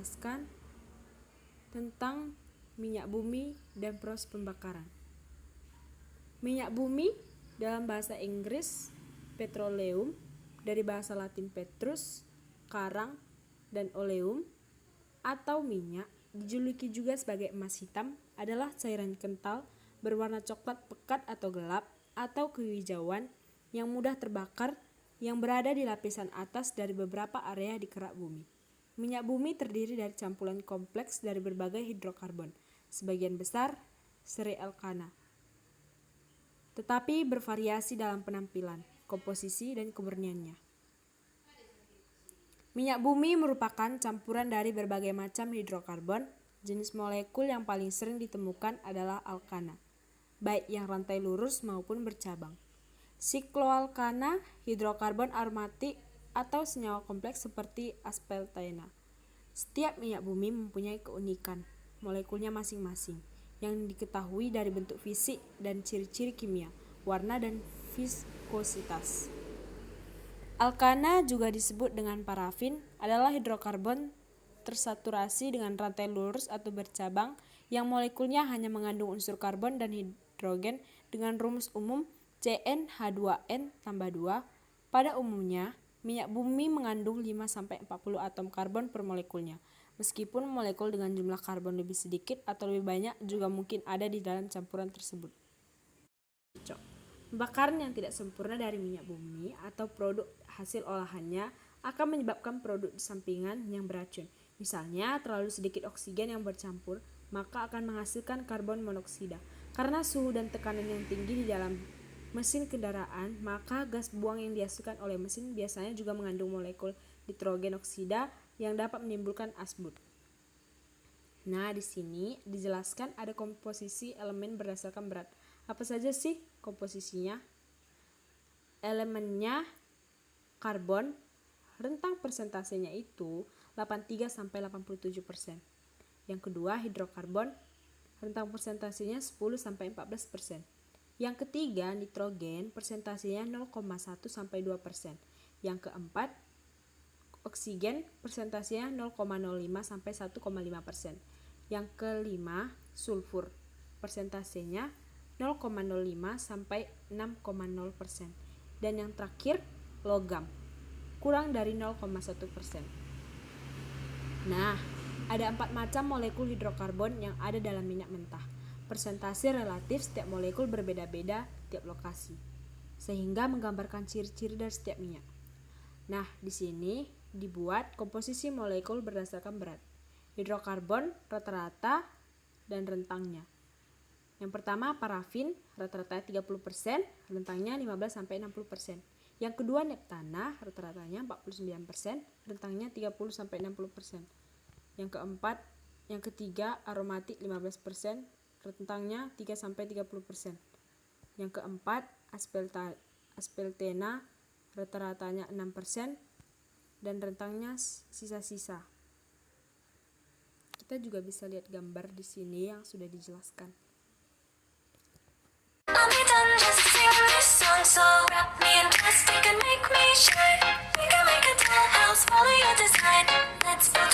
menjelaskan tentang minyak bumi dan proses pembakaran. Minyak bumi dalam bahasa Inggris petroleum, dari bahasa Latin petrus, karang, dan oleum atau minyak, dijuluki juga sebagai emas hitam, adalah cairan kental berwarna coklat pekat atau gelap atau kehijauan yang mudah terbakar yang berada di lapisan atas dari beberapa area di kerak bumi. Minyak bumi terdiri dari campuran kompleks dari berbagai hidrokarbon, sebagian besar seri alkana, tetapi bervariasi dalam penampilan, komposisi, dan kemurniannya. Minyak bumi merupakan campuran dari berbagai macam hidrokarbon. Jenis molekul yang paling sering ditemukan adalah alkana, baik yang rantai lurus maupun bercabang. Sikloalkana, hidrokarbon aromatik atau senyawa kompleks seperti aspaltena. Setiap minyak bumi mempunyai keunikan molekulnya masing-masing yang diketahui dari bentuk fisik dan ciri-ciri kimia, warna, dan viskositas. Alkana, juga disebut dengan parafin, adalah hidrokarbon tersaturasi dengan rantai lurus atau bercabang yang molekulnya hanya mengandung unsur karbon dan hidrogen dengan rumus umum CnH2n+2. Pada umumnya, minyak bumi mengandung 5-40 atom karbon per molekulnya. Meskipun molekul dengan jumlah karbon lebih sedikit atau lebih banyak juga mungkin ada di dalam campuran tersebut. Pembakaran yang tidak sempurna dari minyak bumi atau produk hasil olahannya akan menyebabkan produk sampingan yang beracun. Misalnya, terlalu sedikit oksigen yang bercampur, maka akan menghasilkan karbon monoksida. Karena suhu dan tekanan yang tinggi di dalam mesin kendaraan, maka gas buang yang dihasilkan oleh mesin biasanya juga mengandung molekul nitrogen oksida yang dapat menimbulkan asbut. Nah, di sini dijelaskan ada komposisi elemen berdasarkan berat. Apa saja sih komposisinya? Elemennya karbon, rentang persentasenya itu 83-87%. Yang kedua, hidrokarbon, rentang persentasenya 10-14%. Yang ketiga, nitrogen, persentasenya 0,1-2%. Yang keempat, oksigen, persentasenya 0,05-1,5%. Yang kelima, sulfur, persentasenya 0,05-6,0%. Dan yang terakhir, logam, kurang dari 0,1%. Nah, ada 4 macam molekul hidrokarbon yang ada dalam minyak mentah. Persentase relatif setiap molekul berbeda-beda tiap lokasi, sehingga menggambarkan ciri-ciri dari setiap minyak. Nah, di sini dibuat komposisi molekul berdasarkan berat. Hidrokarbon rata-rata dan rentangnya. Yang pertama, parafin, rata-rata 30%, rentangnya 15-60%. Yang kedua, neptana, rata-ratanya 49%, rentangnya 30-60%. Yang ketiga, aromatik 15%, rentangnya 3-30%. Yang keempat, aspaltena, rata-ratanya 6%, dan rentangnya sisa-sisa. Kita juga bisa lihat gambar di sini yang sudah dijelaskan. So wrap me in plastic and make me shine. We can make a dollhouse, follow your design. Let's build